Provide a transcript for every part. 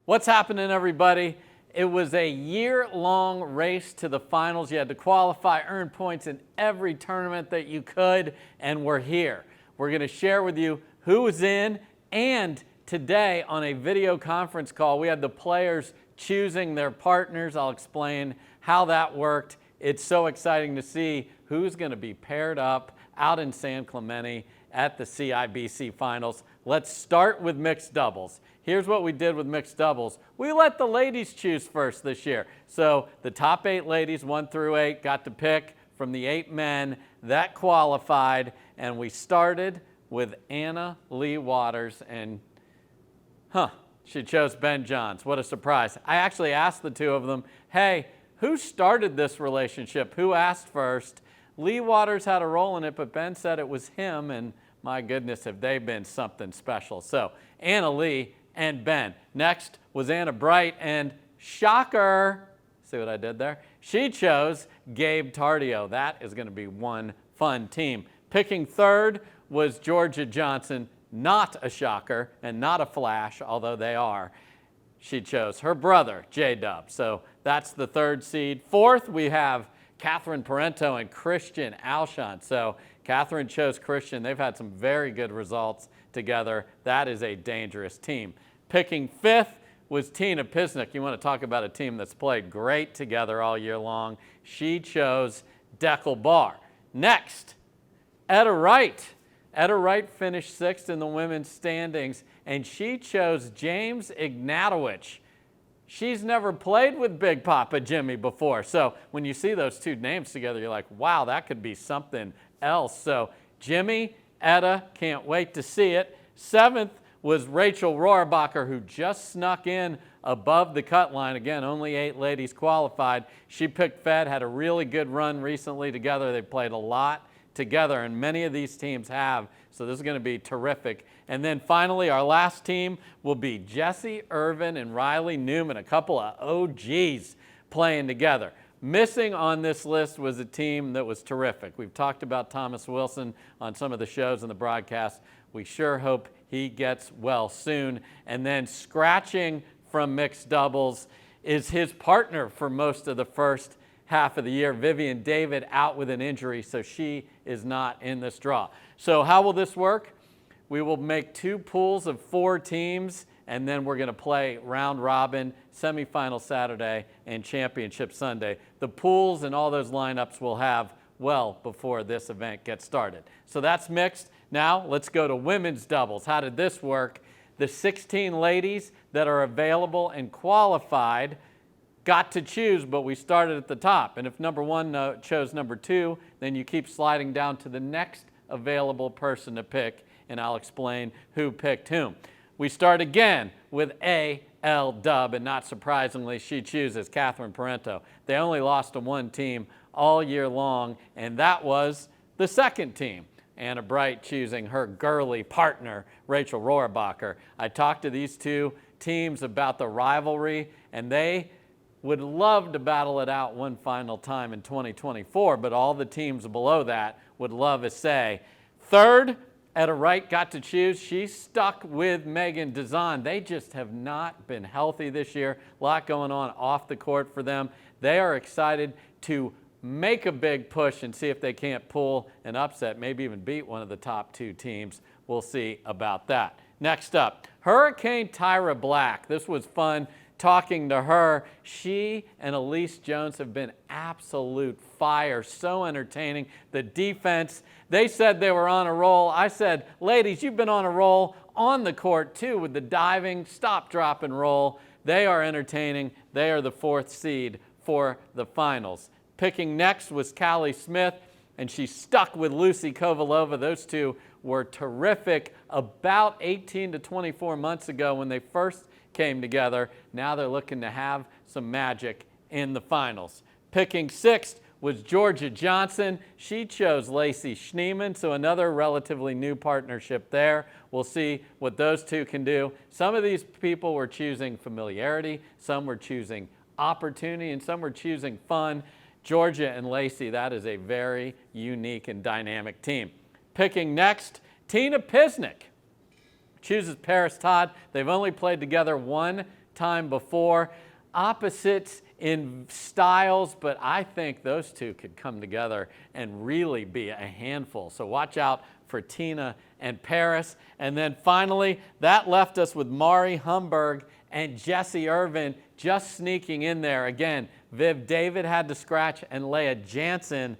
What's happening, everybody? It was a year-long race to the finals. You had to qualify, earn points in every tournament that you could, and we're here. We're going to share with you who was in, and today on a video conference call, we had the players choosing their partners. I'll explain how that worked. It's so exciting to see who's going to be paired up out in San Clemente at the CIBC Finals. Let's start with mixed doubles. Here's what we did with mixed doubles. We let the ladies choose first this year. So the top 8 ladies, 1 through 8, got to pick from the 8 men that qualified. And we started with Anna Lee Waters, and she chose Ben Johns. What a surprise. I actually asked the two of them, hey, who started this relationship? Who asked first? Lee Waters had a role in it, but Ben said it was him, and my goodness, have they been something special. So Anna Lee and Ben. Next was Anna Bright, and shocker, see what I did there? She chose Gabe Tardio. That is going to be one fun team. Picking third was Georgia Johnson. Not a shocker and not a flash, although they are. She chose her brother, J-Dub. So that's the third seed. Fourth, we have Catherine Parento and Christian Alshon. So Catherine chose Christian. They've had some very good results together. That is a dangerous team. Picking fifth was Tina Pisnick. You want to talk about a team that's played great together all year long. She chose Deckel Bar. Next, Etta Wright. Etta Wright finished 6th in the women's standings, and she chose James Ignatowicz. She's never played with Big Papa Jimmy before. So when you see those two names together, you're like, wow, that could be something else. So Jimmy, Etta, can't wait to see it. 7th was Rachel Rohrbacher, who just snuck in above the cut line. Again, only 8 ladies qualified. She picked Fed, had a really good run recently together. They played a lot together, and many of these teams have. So this is going to be terrific. And then finally, our last team will be Jessie Irvin and Riley Newman, a couple of OGs playing together. Missing on this list was a team that was terrific. We've talked about Thomas Wilson on some of the shows and the broadcasts. We sure hope he gets well soon. And then scratching from mixed doubles is his partner for most of the first half of the year, Vivian David, out with an injury, so she is not in this draw. So how will this work? We will make 2 pools of 4 teams, and then we're going to play round robin, semifinal Saturday, and championship Sunday. The pools and all those lineups we'll have well before this event gets started. So that's mixed. Now let's go to women's doubles. How did this work? The 16 ladies that are available and qualified got to choose, but we started at the top. And if number 1 chose number 2, then you keep sliding down to the next available person to pick, and I'll explain who picked whom. We start again with A.L. Dub, and not surprisingly, she chooses Catherine Parento. They only lost to 1 team all year long, and that was the second team. Anna Bright choosing her girly partner, Rachel Rohrbacher. I talked to these 2 teams about the rivalry, and they would love to battle it out one final time in 2024, but all the teams below that would love a say. Third, Etta Wright got to choose. She stuck with Megan Dazan. They just have not been healthy this year. A lot going on off the court for them. They are excited to make a big push and see if they can't pull an upset, maybe even beat one of the top 2 teams. We'll see about that. Next up, Hurricane Tyra Black. This was fun talking to her. She and Elise Jones have been absolute fire, so entertaining. The defense, they said they were on a roll. I said, ladies, you've been on a roll on the court too with the diving, stop, drop, and roll. They are entertaining. They are the 4th seed for the finals. Picking next was Callie Smith, and she stuck with Lucy Kovalova. Those 2 were terrific about 18 to 24 months ago when they first came together. Now they're looking to have some magic in the finals. Picking 6th was Georgia Johnson. She chose Lacey Schneeman, so another relatively new partnership there. We'll see what those 2 can do. Some of these people were choosing familiarity, some were choosing opportunity, and some were choosing fun. Georgia and Lacey, that is a very unique and dynamic team. Picking next, Tina Pisnick chooses Paris Todd. They've only played together one time before. Opposites in styles, but I think those two could come together and really be a handful. So watch out for Tina and Paris. And then finally, that left us with Mari Humberg and Jessie Irvin just sneaking in there. Again, Viv David had to scratch, and Leah Jansen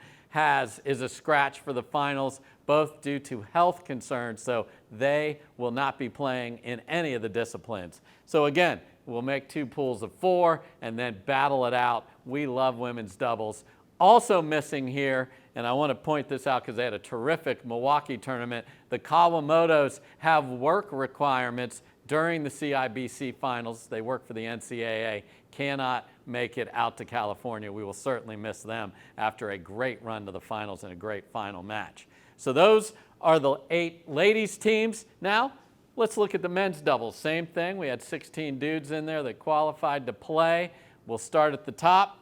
is a scratch for the finals, both due to health concerns, so they will not be playing in any of the disciplines. So again, we'll make 2 pools of 4 and then battle it out. We love women's doubles. Also missing here, and I want to point this out because they had a terrific Milwaukee tournament, the Kawamotos have work requirements during the CIBC finals. They work for the NCAA, cannot make it out to California. We will certainly miss them after a great run to the finals and a great final match. So those are the 8 ladies teams. Now, let's look at the men's doubles. Same thing. We had 16 dudes in there that qualified to play. We'll start at the top.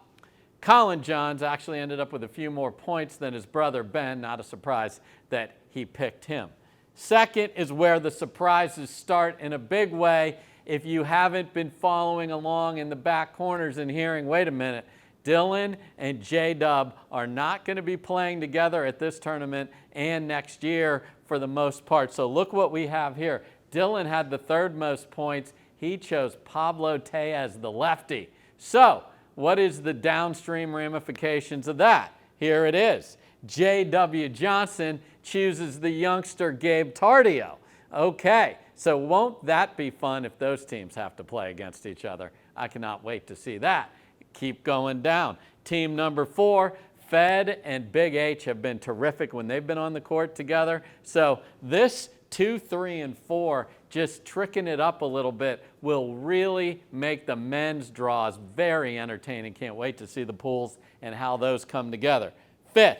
Colin Johns actually ended up with a few more points than his brother Ben. Not a surprise that he picked him. Second is where the surprises start in a big way. If you haven't been following along in the back corners and hearing, wait a minute, Dylan and J-Dub are not going to be playing together at this tournament and next year for the most part. So look what we have here. Dylan had the 3rd most points. He chose Pablo Tellez, the lefty. So what is the downstream ramifications of that? Here it is. J.W. Johnson chooses the youngster Gabe Tardio. Okay, so won't that be fun if those teams have to play against each other? I cannot wait to see that. Keep going down. Team number 4, Fed and Big H have been terrific when they've been on the court together. So this 2, 3, and 4, just tricking it up a little bit, will really make the men's draws very entertaining. Can't wait to see the pools and how those come together. 5th,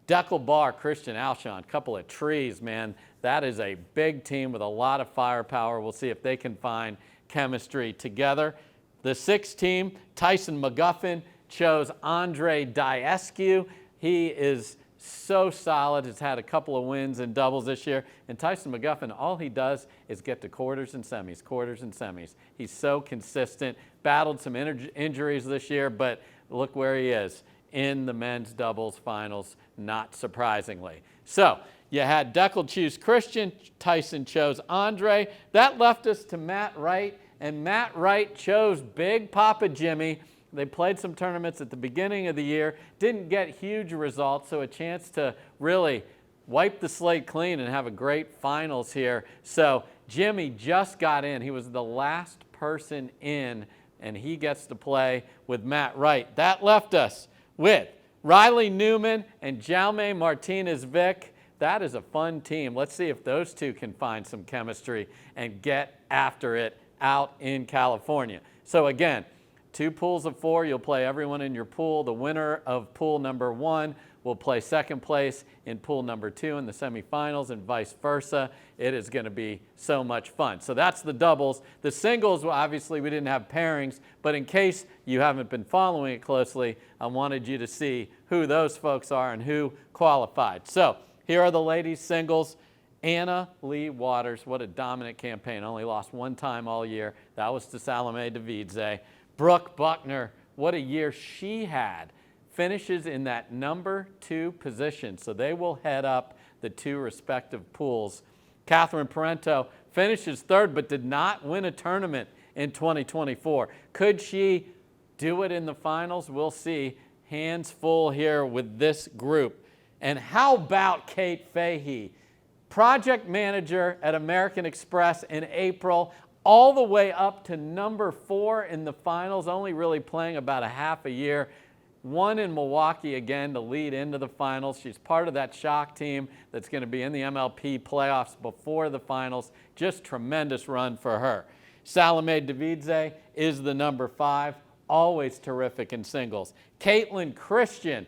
Deckel Bar, Christian Alshon, couple of trees, man. That is a big team with a lot of firepower. We'll see if they can find chemistry together. The 6th team, Tyson McGuffin, chose Andre Diescu. He is so solid, has had a couple of wins in doubles this year. And Tyson McGuffin, all he does is get to quarters and semis, quarters and semis. He's so consistent, battled some injuries this year, but look where he is in the men's doubles finals, not surprisingly. So you had Deckel choose Christian, Tyson chose Andre. That left us to Matt Wright, and Matt Wright chose Big Papa Jimmy. They played some tournaments at the beginning of the year, didn't get huge results, so a chance to really wipe the slate clean and have a great finals here. So Jimmy just got in. He was the last person in, and he gets to play with Matt Wright. That left us with Riley Newman and Jaume Martinez-Vic. That is a fun team. Let's see if those two can find some chemistry and get after it out in California. So again, 2 pools of 4, you'll play everyone in your pool. The winner of pool number 1 will play 2nd place in pool number 2 in the semifinals and vice versa. It is going to be so much fun. So that's the doubles. The singles, well, obviously we didn't have pairings, but in case you haven't been following it closely, I wanted you to see who those folks are and who qualified. So here are the ladies' singles. Anna Lee Waters, what a dominant campaign. Only lost 1 time all year. That was to Salome Davidze. Brooke Buckner, what a year she had. Finishes in that number 2 position, so they will head up the 2 respective pools. Catherine Parento finishes 3rd, but did not win a tournament in 2024. Could she do it in the finals? We'll see. Hands full here with this group. And how about Kate Fahey? Project manager at American Express in April, all the way up to number 4 in the finals, only really playing about a half a year. Won in Milwaukee again to lead into the finals. She's part of that shock team that's going to be in the MLP playoffs before the finals. Just tremendous run for her. Salome Davidze is the number 5, always terrific in singles. Caitlin Christian,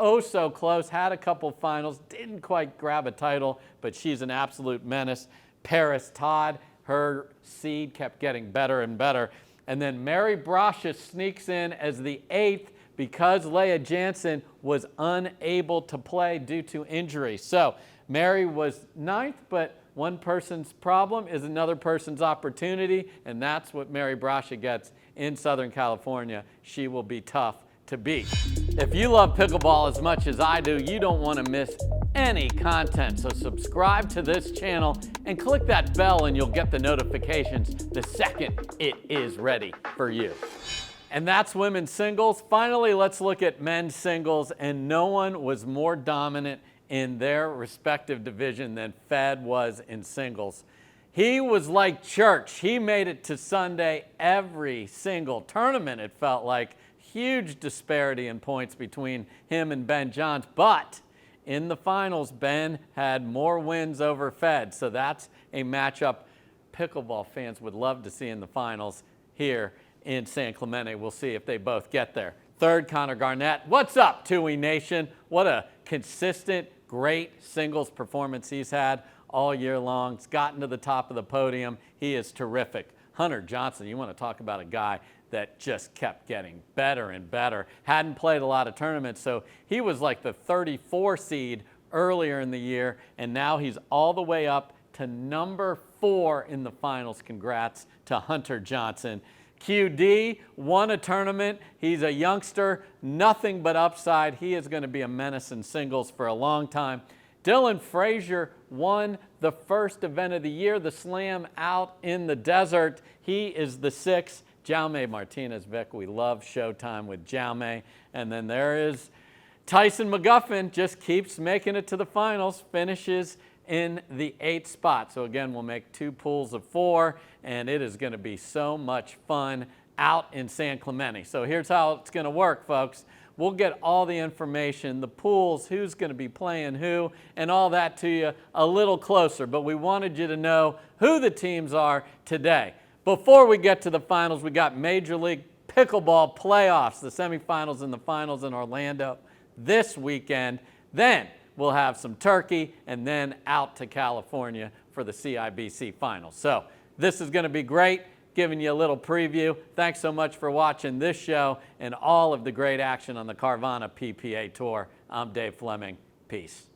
oh so close, had a couple finals, didn't quite grab a title, but she's an absolute menace. Paris Todd, her seed kept getting better and better. And then Mary Brasha sneaks in as the 8th because Leah Jansen was unable to play due to injury. So Mary was 9th, but One person's problem is another person's opportunity, and that's what Mary Brasha gets in Southern California. She will be tough to beat. If you love pickleball as much as I do, you don't want to miss any content. So subscribe to this channel and click that bell and you'll get the notifications the second it is ready for you. And that's women's singles. Finally, let's look at men's singles, and no one was more dominant in their respective division than Fed was in singles. He was like church. He made it to Sunday every single tournament, it felt like. Huge disparity in points between him and Ben Johns, but in the finals, Ben had more wins over Fed, so that's a matchup pickleball fans would love to see in the finals here in San Clemente. We'll see if they both get there. Third, Connor Garnett. What's up, Tui Nation? What a consistent, great singles performance he's had all year long. He's gotten to the top of the podium. He is terrific. Hunter Johnson, you want to talk about a guy that just kept getting better and better. Hadn't played a lot of tournaments, so he was like the 34 seed earlier in the year, and now he's all the way up to number 4 in the finals. Congrats to Hunter Johnson. QD won a tournament. He's a youngster, nothing but upside. He is going to be a menace in singles for a long time. Dylan Frazier won the first event of the year, the Slam out in the desert. He is the 6th. Jaume Martinez, Vic, we love Showtime with Jaume. And then there is Tyson McGuffin, just keeps making it to the finals, finishes in the 8th spot. So again, we'll make 2 pools of 4, and it is going to be so much fun out in San Clemente. So here's how it's going to work, folks. We'll get all the information, the pools, who's going to be playing who, and all that to you a little closer. But we wanted you to know who the teams are today. Before we get to the finals, we got Major League Pickleball playoffs, the semifinals and the finals in Orlando this weekend. Then we'll have some turkey and then out to California for the CIBC finals. So this is going to be great, giving you a little preview. Thanks so much for watching this show and all of the great action on the Carvana PPA Tour. I'm Dave Fleming. Peace.